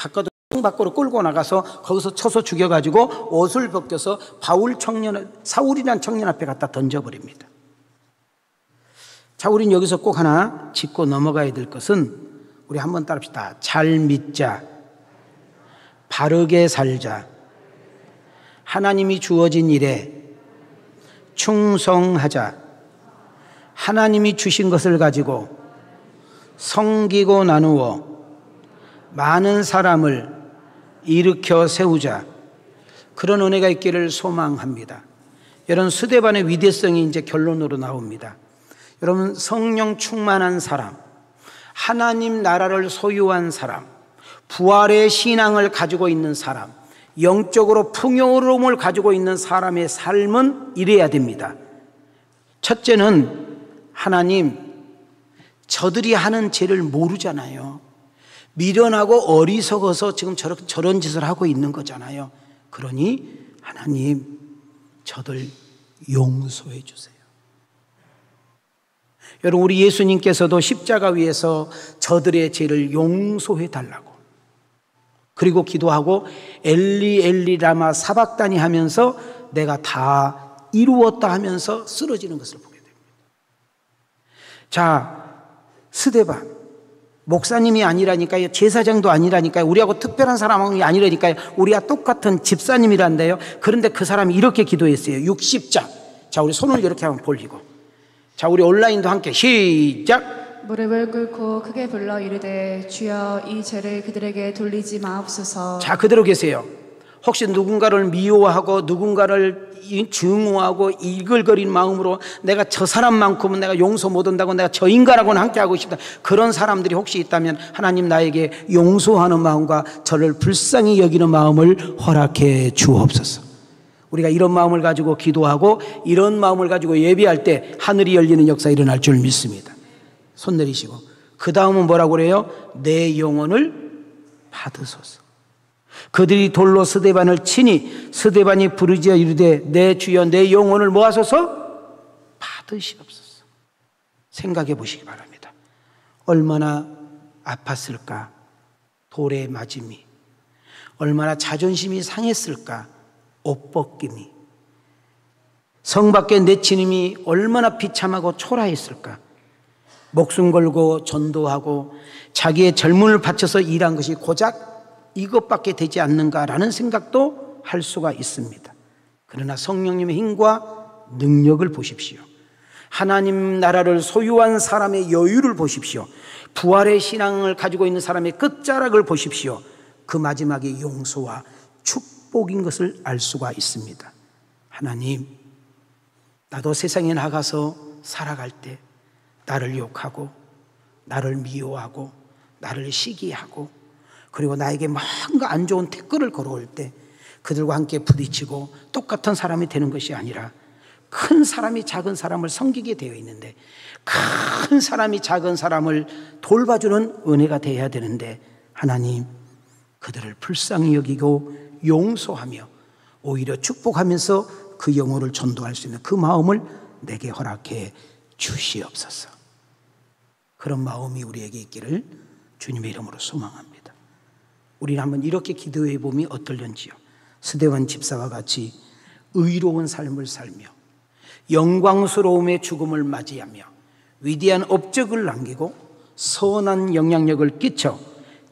성 밖으로 끌고 나가서 거기서 쳐서 죽여가지고 옷을 벗겨서 사울이라는 청년 앞에 갖다 던져버립니다. 자, 우린 여기서 꼭 하나 짚고 넘어가야 될 것은 우리 한번 따라합시다. 잘 믿자, 바르게 살자. 하나님이 주어진 일에 충성하자. 하나님이 주신 것을 가지고 섬기고 나누어 많은 사람을 일으켜 세우자. 그런 은혜가 있기를 소망합니다. 여러분, 스데반의 위대성이 이제 결론으로 나옵니다. 여러분, 성령 충만한 사람, 하나님 나라를 소유한 사람, 부활의 신앙을 가지고 있는 사람, 영적으로 풍요로움을 가지고 있는 사람의 삶은 이래야 됩니다. 첫째는 하나님, 저들이 하는 죄를 모르잖아요. 미련하고 어리석어서 지금 저런 짓을 하고 있는 거잖아요. 그러니 하나님, 저들 용서해 주세요. 여러분, 우리 예수님께서도 십자가 위에서 저들의 죄를 용서해 달라고, 그리고 기도하고 엘리 엘리 라마 사박다니 하면서 내가 다 이루었다 하면서 쓰러지는 것을 보게 됩니다. 자, 스데반 목사님이 아니라니까요, 제사장도 아니라니까요, 우리하고 특별한 사람이 아니라니까요, 우리와 똑같은 집사님이란데요. 그런데 그 사람이 이렇게 기도했어요. 60장. 자, 우리 손을 이렇게 한번 벌리고, 자, 우리 온라인도 함께 시작. 무릎을 꿇고 크게 불러 이르되 주여 이 죄를 그들에게 돌리지 마옵소서. 자, 그대로 계세요. 혹시 누군가를 미워하고 누군가를 증오하고 이글거린 마음으로 내가 저 사람만큼은 내가 용서 못한다고, 내가 저 인간하고는 함께하고 싶다, 그런 사람들이 혹시 있다면 하나님 나에게 용서하는 마음과 저를 불쌍히 여기는 마음을 허락해 주옵소서. 우리가 이런 마음을 가지고 기도하고 이런 마음을 가지고 예배할 때 하늘이 열리는 역사 일어날 줄 믿습니다. 손 내리시고, 그 다음은 뭐라고 그래요? 내 영혼을 받으소서. 그들이 돌로 스데반을 치니 스데반이 부르짖어 이르되 내 주여 내 영혼을 모아소서 받으시옵소서. 생각해 보시기 바랍니다. 얼마나 아팠을까? 돌에 맞음이. 얼마나 자존심이 상했을까? 옷 벗김이. 성 밖에 내치님이 얼마나 비참하고 초라했을까? 목숨 걸고 전도하고 자기의 젊음을 바쳐서 일한 것이 고작 이것밖에 되지 않는가라는 생각도 할 수가 있습니다. 그러나 성령님의 힘과 능력을 보십시오. 하나님 나라를 소유한 사람의 여유를 보십시오. 부활의 신앙을 가지고 있는 사람의 끝자락을 보십시오. 그 마지막에 용서와 축복인 것을 알 수가 있습니다. 하나님, 나도 세상에 나가서 살아갈 때 나를 욕하고 나를 미워하고 나를 시기하고 그리고 나에게 뭔가 안 좋은 댓글을 걸어올 때 그들과 함께 부딪히고 똑같은 사람이 되는 것이 아니라 큰 사람이 작은 사람을 섬기게 되어 있는데 큰 사람이 작은 사람을 돌봐주는 은혜가 되어야 되는데 하나님, 그들을 불쌍히 여기고 용서하며 오히려 축복하면서 그 영혼을 전도할 수 있는 그 마음을 내게 허락해 주시옵소서. 그런 마음이 우리에게 있기를 주님의 이름으로 소망합니다. 우리는 한번 이렇게 기도해 보면 어떨런지요. 스데반 집사와 같이 의로운 삶을 살며 영광스러움의 죽음을 맞이하며 위대한 업적을 남기고 선한 영향력을 끼쳐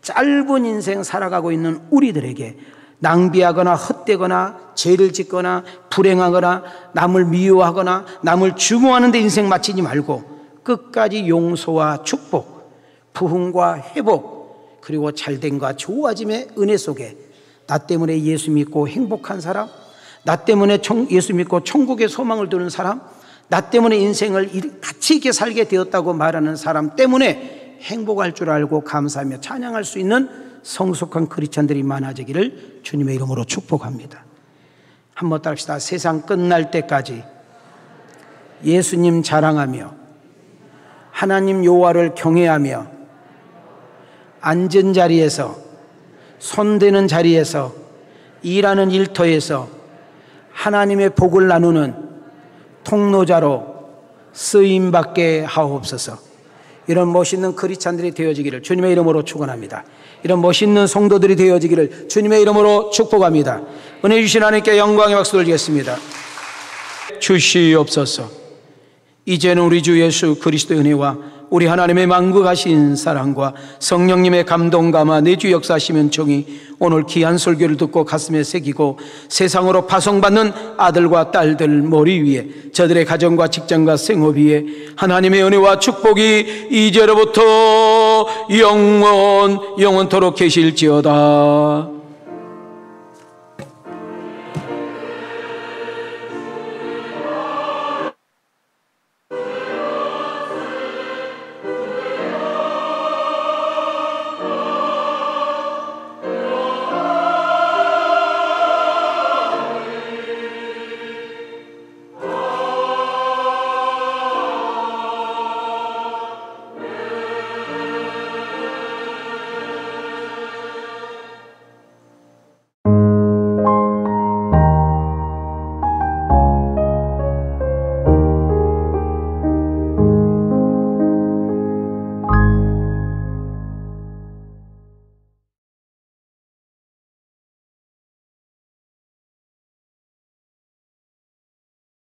짧은 인생 살아가고 있는 우리들에게 낭비하거나 헛되거나 죄를 짓거나 불행하거나 남을 미워하거나 남을 증오하는 데 인생 마치지 말고 끝까지 용서와 축복, 부흥과 회복, 그리고 잘됨과 좋아짐의 은혜 속에 나 때문에 예수 믿고 행복한 사람, 나 때문에 예수 믿고 천국의 소망을 두는 사람, 나 때문에 인생을 가치 있게 살게 되었다고 말하는 사람 때문에 행복할 줄 알고 감사하며 찬양할 수 있는 성숙한 크리스찬들이 많아지기를 주님의 이름으로 축복합니다. 한번 따라합시다. 세상 끝날 때까지 예수님 자랑하며 하나님 여호와를 경외하며 앉은 자리에서 손대는 자리에서 일하는 일터에서 하나님의 복을 나누는 통로자로 쓰임받게 하옵소서. 이런 멋있는 크리스찬들이 되어지기를 주님의 이름으로 축원합니다. 이런 멋있는 성도들이 되어지기를 주님의 이름으로 축복합니다. 은혜 주신 하나님께 영광의 박수 돌리겠습니다. 주시옵소서. 이제는 우리 주 예수 그리스도의 은혜와 우리 하나님의 만국하신 사랑과 성령님의 감동 감화 내주 역사하시면 종이 오늘 귀한 설교를 듣고 가슴에 새기고 세상으로 파송받는 아들과 딸들 머리 위에, 저들의 가정과 직장과 생업 위에 하나님의 은혜와 축복이 이제로부터 영원토록 계실지어다.